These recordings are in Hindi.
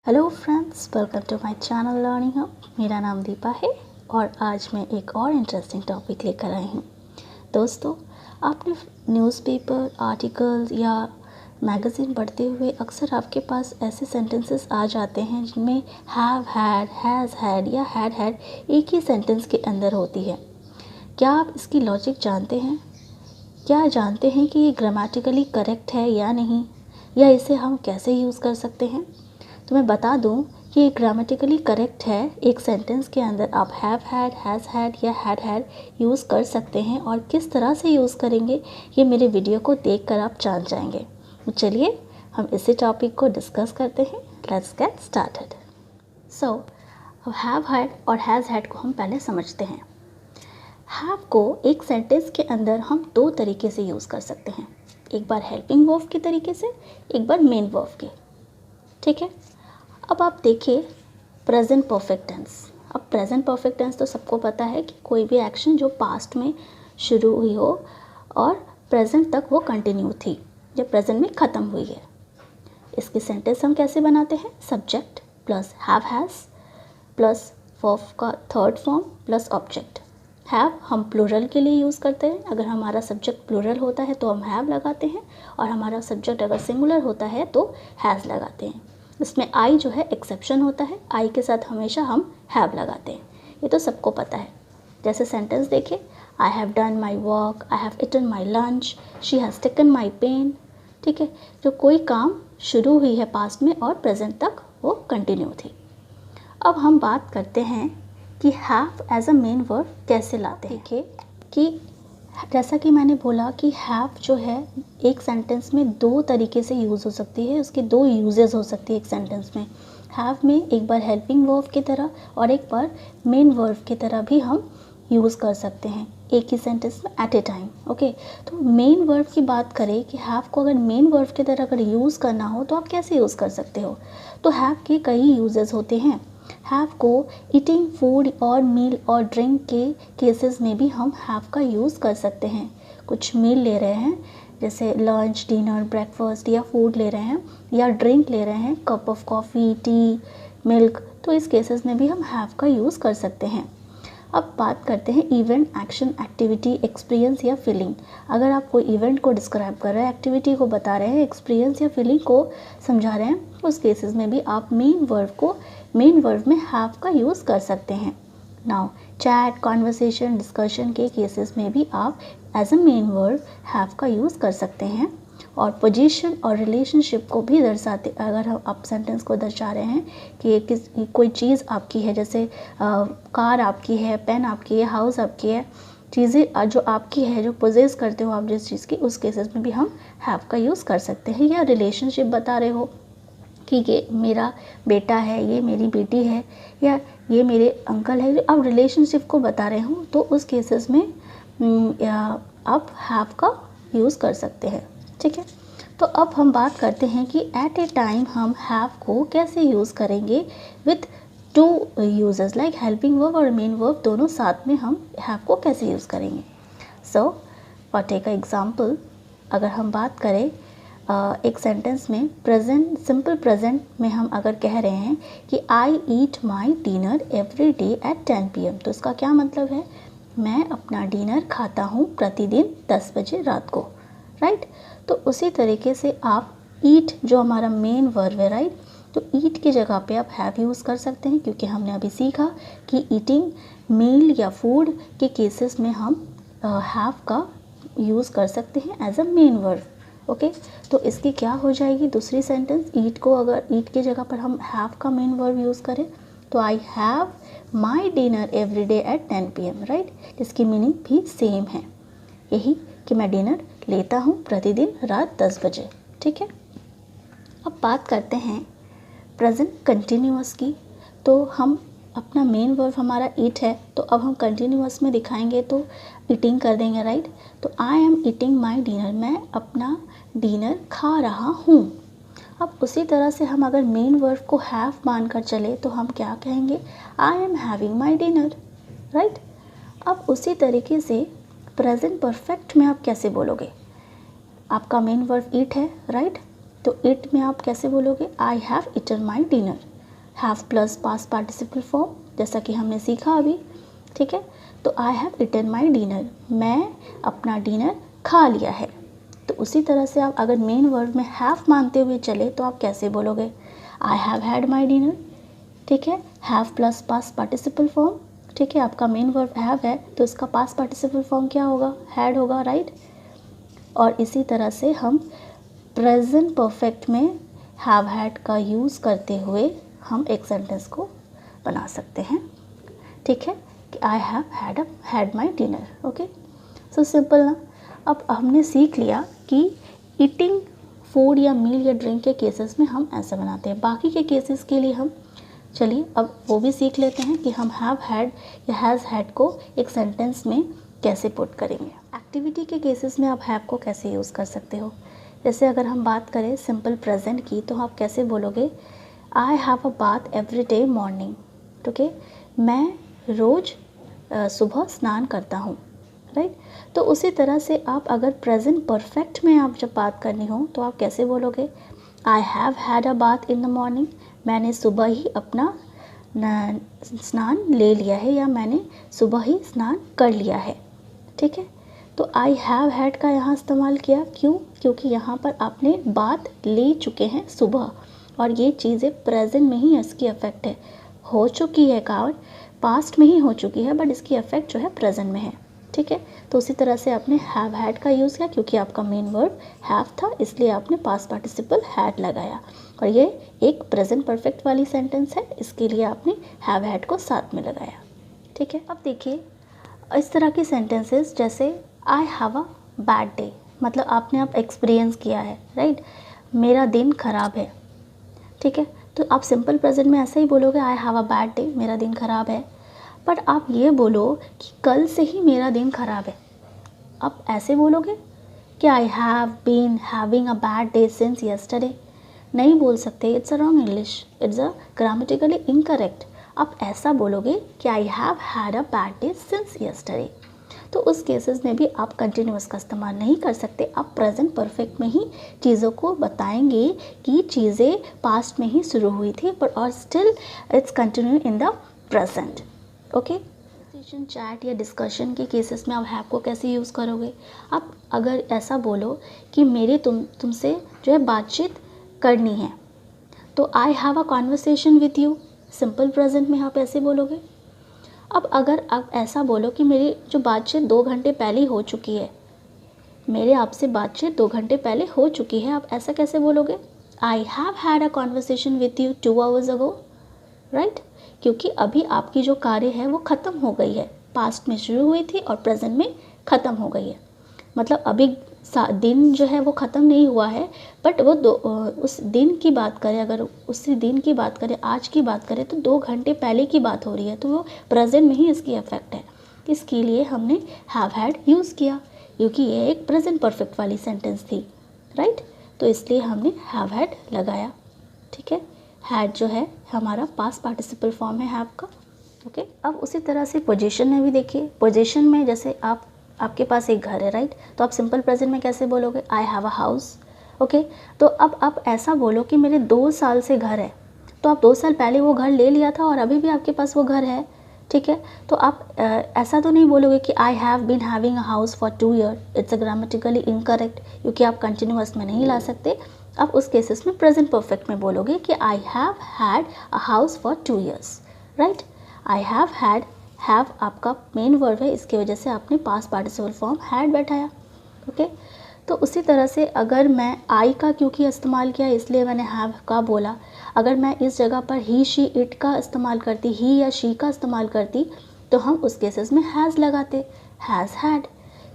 Hello friends, welcome to my channel Learning Hub. मेरा नाम दीपा है और आज मैं एक और इंटरेस्टिंग टॉपिक लेकर आई हूँ। दोस्तों, आपने न्यूज़पेपर, आर्टिकल्स या मैगज़ीन पढ़ते हुए अक्सर आपके पास ऐसे सेंटेंसेस आ जाते हैं जिनमें हैव हैड, हैज़ हैड या हैड एक ही सेंटेंस के अंदर होती है। क्या आप इसकी लॉजिक जानते हैं? क्या जानते हैं कि ये ग्रामेटिकली करेक्ट है या नहीं, या इसे हम कैसे यूज़ कर सकते हैं? तो मैं बता दूं कि ये ग्रामेटिकली करेक्ट है। एक सेंटेंस के अंदर आप हैव हैड, हैज़ हैड या हैड यूज़ कर सकते हैं, और किस तरह से यूज़ करेंगे ये मेरे वीडियो को देखकर आप जान जाएंगे। तो चलिए हम इसी टॉपिक को डिस्कस करते हैं। Let's get started. सो अब हैव हैड और हैज़ हैड को हम पहले समझते हैं। हैव को एक सेंटेंस के अंदर हम दो तरीके से यूज़ कर सकते हैं, एक बार हेल्पिंग वर्ब के तरीके से, एक बार मेन वर्ब के। ठीक है, अब आप देखिए प्रेजेंट परफेक्ट टेंस। अब प्रेजेंट परफेक्ट टेंस तो सबको पता है कि कोई भी एक्शन जो पास्ट में शुरू हुई हो और प्रेजेंट तक वो कंटिन्यू थी, जो प्रेजेंट में ख़त्म हुई है। इसकी सेंटेंस हम कैसे बनाते हैं? Subject plus have has plus verb का third form plus object. Have हम प्लूरल के लिए यूज़ करते हैं। अगर हमारा सब्जेक्ट प्लूरल होता है तो हम हैव लगाते हैं, और हमारा सब्जेक्ट अगर सिंगुलर होता है तो हैज़ लगाते हैं। इसमें आई जो है एक्सेप्शन होता है, आई के साथ हमेशा हम हैव लगाते हैं। ये तो सबको पता है। जैसे सेंटेंस देखिए, I have done my work, I have eaten my lunch, she has taken my pen. ठीक है, जो कोई काम शुरू हुई है पास्ट में और प्रेजेंट तक वो कंटिन्यू थी। अब हम बात करते हैं कि have as a main verb कैसे लाते हैं। देखिए कि जैसा कि मैंने बोला कि हैव जो है एक सेंटेंस में दो तरीके से यूज़ हो सकती है, उसकी दो यूजेस हो सकती है एक सेंटेंस में। हैव में एक बार हेल्पिंग वर्ब की तरह और एक बार मेन वर्ब की तरह भी हम यूज़ कर सकते हैं एक ही सेंटेंस में एट ए टाइम। ओके, तो मेन वर्ब की बात करें कि हैव को अगर मेन वर्ब की तरह अगर यूज़ करना हो तो आप कैसे यूज़ कर सकते हो? तो हैव के कई यूजेस होते हैं। हैव को ईटिंग फूड और मील और ड्रिंक के केसेस में भी हम हैव का यूज़ कर सकते हैं। कुछ मील ले रहे हैं जैसे लंच, डिनर, ब्रेकफास्ट, या फूड ले रहे हैं या ड्रिंक ले रहे हैं, cup of coffee, T, milk, तो इस केसेस में भी हम हैव का यूज़ कर सकते हैं। अब बात करते हैं इवेंट, एक्शन, एक्टिविटी, एक्सपीरियंस या फीलिंग। अगर आप कोई इवेंट को डिस्क्राइब कर रहे हैं, एक्टिविटी को बता रहे हैं, एक्सपीरियंस या फीलिंग को समझा रहे हैं, उस केसेस में भी आप मेन वर्ब को मेन वर्ब में हैव का यूज़ कर सकते हैं। नाउ चैट, कॉन्वर्सेशन, डिस्कशन के केसेस में भी आप as a main verb have का यूज़ कर सकते हैं। और पोजीशन और रिलेशनशिप को भी दर्शाते, अगर हम आप सेंटेंस को दर्शा रहे हैं कि कोई चीज़ आपकी है, जैसे कार आपकी है, पेन आपकी है, हाउस आपकी है, चीज़ें जो आपकी है, जो पोजेस करते हो आप जिस चीज़ की, उस केसेस में भी हम हैव का यूज़ कर सकते हैं। या रिलेशनशिप बता रहे हो कि ये मेरा बेटा है, ये मेरी बेटी है, या ये मेरे अंकल है, आप रिलेशनशिप को बता रहे हो तो उस केसेस में आप हैव का यूज़ कर सकते हैं। ठीक है, तो अब हम बात करते हैं कि एट ए टाइम हम हैव को कैसे यूज़ करेंगे with two uses, like helping verb और मेन वर्ब दोनों साथ में हम हैव को कैसे यूज़ करेंगे। So for take a example, अगर हम बात करें एक सेंटेंस में प्रेजेंट, सिंपल प्रेजेंट में हम अगर कह रहे हैं कि I eat my dinner every day at 10 PM, तो इसका क्या मतलब है? मैं अपना डिनर खाता हूँ प्रतिदिन 10 बजे रात को, राइट। तो उसी तरीके से आप ईट जो हमारा मेन वर्ब है, राइट, तो ईट की जगह पे आप हैव यूज़ कर सकते हैं, क्योंकि हमने अभी सीखा कि ईटिंग मील या फूड के केसेस में हम हैव का यूज़ कर सकते हैं as a main verb. Okay, तो इसकी क्या हो जाएगी दूसरी सेंटेंस? ईट को अगर ईट की जगह पर हम हैव का मेन वर्ब यूज़ करें तो I have my dinner every day at 10 PM, right, जिसकी मीनिंग भी सेम है, यही कि मैं डिनर लेता हूँ प्रतिदिन रात 10 बजे। ठीक है, अब बात करते हैं प्रेजेंट कंटिन्यूअस की। तो हम अपना मेन वर्ब हमारा ईट है, तो अब हम कंटिन्यूअस में दिखाएंगे तो ईटिंग कर देंगे, राइट। तो I am eating my dinner, मैं अपना डिनर खा रहा हूँ। अब उसी तरह से हम अगर मेन वर्ब को हैव मानकर चले तो हम क्या कहेंगे? I am having my dinner, right. अब उसी तरीके से प्रेजेंट परफेक्ट में आप कैसे बोलोगे? आपका मेन वर्ब ईट है, राइट, तो ईट में आप कैसे बोलोगे? I have eaten my dinner. Have plus past participle form, जैसा कि हमने सीखा अभी, ठीक है। तो I have eaten my dinner, मैं अपना डिनर खा लिया है। तो उसी तरह से आप अगर मेन वर्ड में हैव मानते हुए चले तो आप कैसे बोलोगे, I have had my dinner, ठीक है। Have plus past participle form, ठीक है, आपका मेन वर्ब हैव है तो इसका पास्ट पार्टिसिपल फॉर्म क्या होगा, हैड होगा, राइट। और इसी तरह से हम प्रेजेंट परफेक्ट में हैव हैड का यूज़ करते हुए हम एक सेंटेंस को बना सकते हैं, ठीक है, कि I have had my dinner. Okay, so simple ना। अब हमने सीख लिया कि ईटिंग फूड या मील या ड्रिंक के केसेस में हम ऐसा बनाते हैं। बाकी के केसेस के लिए हम चलिए अब वो भी सीख लेते हैं कि हम हैव हैड या हैज़ हैड को एक सेंटेंस में कैसे पुट करेंगे। एक्टिविटी के केसेस में आप हैव को कैसे यूज़ कर सकते हो। जैसे अगर हम बात करें सिंपल प्रेजेंट की तो आप कैसे बोलोगे, I have a bath every day morning, okay, मैं रोज़ सुबह स्नान करता हूँ, राइट। तो उसी तरह से आप अगर प्रेजेंट परफेक्ट में आप जब बात करनी हो तो आप कैसे बोलोगे, I have had a bath in the morning, मैंने सुबह ही अपना स्नान ले लिया है या मैंने सुबह ही स्नान कर लिया है, ठीक है। तो आई हैव हैड का यहाँ इस्तेमाल किया, क्यों, क्योंकि यहाँ पर आपने बात ले चुके हैं सुबह और ये चीज़ें प्रेजेंट में ही इसकी इफ़ेक्ट है, हो चुकी है काम पास्ट में ही हो चुकी है बट इसकी इफ़ेक्ट जो है प्रेजेंट में है, ठीक है। तो उसी तरह से आपने हैव हैड का यूज़ किया क्योंकि आपका मेन वर्ब हैव था, इसलिए आपने पास्ट पार्टिसिपल हैड लगाया और ये एक प्रेजेंट परफेक्ट वाली सेंटेंस है, इसके लिए आपने हैव हैड को साथ में लगाया, ठीक है। अब देखिए इस तरह की सेंटेंसेस जैसे I have a bad day, मतलब आपने आप एक्सपीरियंस किया है, राइट, मेरा दिन ख़राब है, ठीक है। तो आप सिंपल प्रेजेंट में ऐसे ही बोलोगे I have a bad day, मेरा दिन ख़राब है। बट आप ये बोलो कि कल से ही मेरा दिन ख़राब है, आप ऐसे बोलोगे कि I have been having a bad day since yesterday, नहीं बोल सकते, it's a wrong English, it's a grammatically incorrect. आप ऐसा बोलोगे कि I have had a bad day since yesterday. तो उस केसेस में भी आप कंटिन्यूअस का इस्तेमाल नहीं कर सकते, आप प्रेजेंट परफेक्ट में ही चीज़ों को बताएंगे कि चीज़ें पास्ट में ही शुरू हुई थी पर और still it's continue in the present, okay. Chat या डिस्कशन के केसेस में आप हैव को कैसे यूज़ करोगे। आप अगर ऐसा बोलो कि मेरी तुमसे जो है बातचीत करनी है, तो I have a conversation with you, simple present में आप ऐसे बोलोगे। अब अगर आप ऐसा बोलो कि मेरी जो बातचीत 2 घंटे पहले हो चुकी है, मेरे आपसे बातचीत 2 घंटे पहले हो चुकी है, आप ऐसा कैसे बोलोगे, I have had a conversation with you 2 hours ago, right, क्योंकि अभी आपकी जो कार्य है वो ख़त्म हो गई है, पास्ट में शुरू हुई थी और प्रेजेंट में ख़त्म हो गई है, मतलब अभी दिन जो है वो ख़त्म नहीं हुआ है बट वो उस दिन की बात करें, अगर उसी दिन की बात करें, आज की बात करें तो 2 घंटे पहले की बात हो रही है, तो वो प्रेजेंट में ही इसकी इफ़ेक्ट है, इसके लिए हमने हैव हैड यूज़ किया क्योंकि ये एक प्रेजेंट परफेक्ट वाली सेंटेंस थी, राइट। तो इसलिए हमने हैव हैड लगाया, ठीक है। हैड जो है हमारा पास्ट पार्टिसिपल फॉर्म है हैव का, ओके। अब उसी तरह से पोजीशन में भी देखिए, पोजीशन में जैसे आपके पास एक घर है, राइट, तो आप सिंपल प्रेजेंट में कैसे बोलोगे, I have a house, okay. तो अब आप ऐसा बोलो कि मेरे 2 साल से घर है, तो आप 2 साल पहले वो घर ले लिया था और अभी भी आपके पास वो घर है, ठीक है। तो आप ऐसा तो नहीं बोलोगे कि I have been having a house for 2 year, it's a grammatically incorrect, क्योंकि आप कंटिन्यूअस में नहीं ला सकते। आप उस केसेस में प्रेजेंट परफेक्ट में बोलोगे कि I have had a house for 2 years, right. I have had, have आपका मेन वर्ब है, इसकी वजह से आपने पास्ट पार्टिसिपल फॉर्म हैड बैठाया, ओके। तो उसी तरह से अगर मैं आई का क्योंकि इस्तेमाल किया इसलिए मैंने हैव का बोला, अगर मैं इस जगह पर ही शी इट का इस्तेमाल करती, ही या शी का इस्तेमाल करती, तो हम उस केसेस में हैज़ लगाते, हैज़ हैड,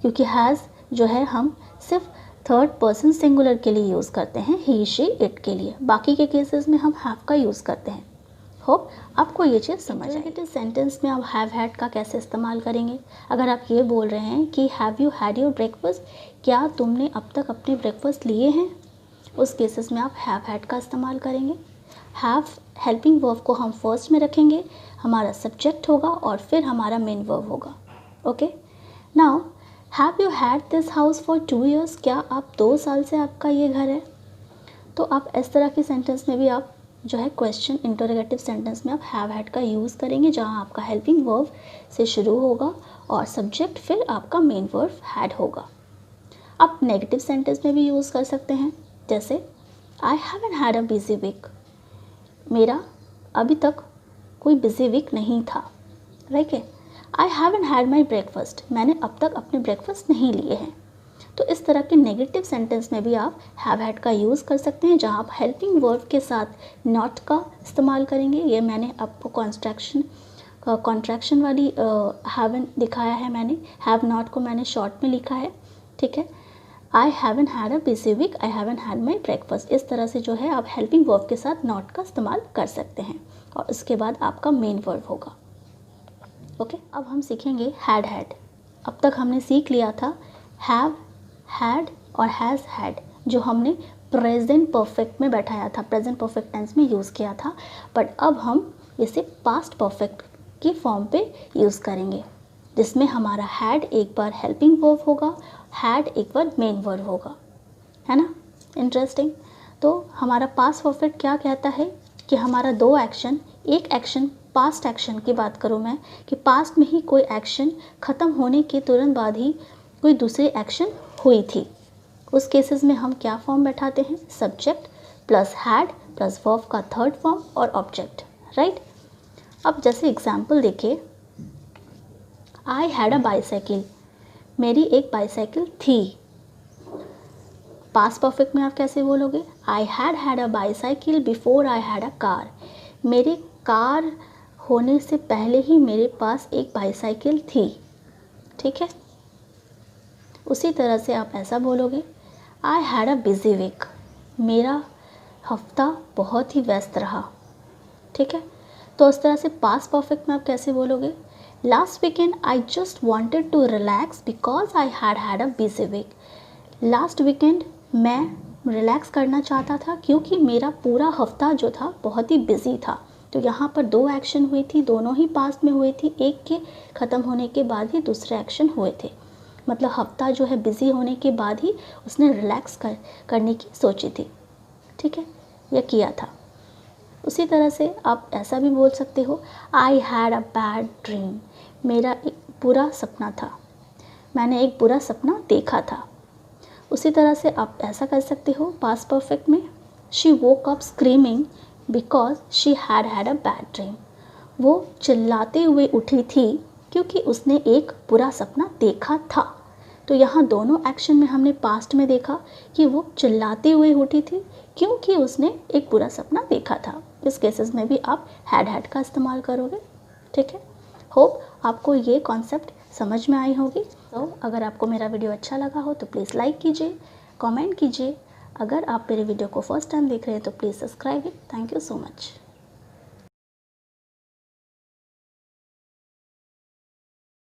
क्योंकि हैज़ जो है हम सिर्फ थर्ड पर्सन सिंगुलर के लिए यूज़ करते हैं, ही शी इट के लिए, बाकी के केसेस में हम हैव का यूज़ करते हैं। होप आपको ये चीज़ समझ आएगी। सेंटेंस में आप हैव हैड का कैसे इस्तेमाल करेंगे। अगर आप ये बोल रहे हैं कि have you had your breakfast, क्या तुमने अब तक अपने ब्रेकफास्ट लिए हैं, उस केसेस में आप हैव हैड का इस्तेमाल करेंगे। हैव हेल्पिंग वर्ब को हम फर्स्ट में रखेंगे, हमारा सब्जेक्ट होगा और फिर हमारा मेन वर्ब होगा, okay. Now have you had this house for 2 years, क्या आप 2 साल से आपका ये घर है। तो आप इस तरह की सेंटेंस में भी आप जो है क्वेश्चन इंटरोगेटिव सेंटेंस में आप हैव हैड का यूज़ करेंगे, जहाँ आपका हेल्पिंग वर्ब से शुरू होगा और सब्जेक्ट फिर आपका मेन वर्ब हैड होगा। आप नेगेटिव सेंटेंस में भी यूज़ कर सकते हैं, जैसे I haven't had a busy week, मेरा अभी तक कोई बिजी वीक नहीं था, राइट है। I haven't had my breakfast, मैंने अब तक अपने ब्रेकफास्ट नहीं लिए हैं। तो इस तरह के नेगेटिव सेंटेंस में भी आप हैव हैड का यूज़ कर सकते हैं, जहाँ आप हेल्पिंग वर्ब के साथ नॉट का इस्तेमाल करेंगे। ये मैंने आपको कॉन्ट्रैक्शन वाली हैवन दिखाया है, मैंने हैव नॉट को मैंने शॉर्ट में लिखा है, ठीक है। I haven't had a busy week, I haven't had my breakfast, इस तरह से जो है आप हेल्पिंग वर्ब के साथ नॉट का इस्तेमाल कर सकते हैं और उसके बाद आपका मेन वर्ब होगा। ओके, अब हम सीखेंगे हैड हैड। अब तक हमने सीख लिया था हैव, हैड और हैज़ हैड, जो हमने प्रेजेंट परफेक्ट में बैठाया था, प्रेजेंट परफेक्ट टेंस में यूज़ किया था। बट अब हम इसे पास्ट परफेक्ट की फॉर्म पे यूज़ करेंगे, जिसमें हमारा हैड एक बार हेल्पिंग वर्ब होगा, हैड एक बार मेन वर्ब होगा, है ना। इंटरेस्टिंग। तो हमारा पास्ट परफेक्ट क्या कहता है कि हमारा दो एक्शन, एक एक्शन पास्ट एक्शन की बात करूँ मैं, कि पास्ट में ही कोई एक्शन ख़त्म होने के तुरंत बाद ही कोई दूसरी एक्शन हुई थी, उस केसेस में हम क्या फॉर्म बैठाते हैं, subject plus had plus verb का थर्ड फॉर्म और ऑब्जेक्ट, राइट। अब जैसे एग्जाम्पल देखिए, आई हैड अ बाईसाइकिल, मेरी एक बाईसाइकिल थी। पास्ट परफेक्ट में आप कैसे बोलोगे, I had a bicycle before I had a car, मेरे कार होने से पहले ही मेरे पास एक बाईसाइकिल थी, ठीक है। उसी तरह से आप ऐसा बोलोगे, I had a busy week, मेरा हफ्ता बहुत ही व्यस्त रहा, ठीक है। तो उस तरह से पास्ट परफेक्ट में आप कैसे बोलोगे, last weekend I just wanted to relax because I had a busy week, last weekend मैं रिलैक्स करना चाहता था क्योंकि मेरा पूरा हफ्ता जो था बहुत ही बिजी था। तो यहाँ पर दो एक्शन हुई थी, दोनों ही पास्ट में हुई थी, एक के ख़त्म होने के बाद ही दूसरे एक्शन हुए थे। मतलब हफ्ता जो है बिज़ी होने के बाद ही उसने रिलैक्स करने की सोची थी, ठीक है, यह किया था। उसी तरह से आप ऐसा भी बोल सकते हो, आई हैड अ बैड ड्रीम, मेरा एक बुरा सपना था, मैंने एक बुरा सपना देखा था। उसी तरह से आप ऐसा कर सकते हो पास्ट परफेक्ट में, she woke up screaming because she had a bad dream, वो चिल्लाते हुए उठी थी क्योंकि उसने एक बुरा सपना देखा था। तो यहाँ दोनों एक्शन में हमने पास्ट में देखा कि वो चिल्लाते हुए उठी थी क्योंकि उसने एक बुरा सपना देखा था। इस केसेस में भी आप हैड का इस्तेमाल करोगे, ठीक है। होप आपको ये कॉन्सेप्ट समझ में आई होगी। तो अगर आपको मेरा वीडियो अच्छा लगा हो तो प्लीज़ लाइक कीजिए, कमेंट कीजिए। अगर आप मेरे वीडियो को फर्स्ट टाइम देख रहे हैं तो please subscribe it. Thank you so much.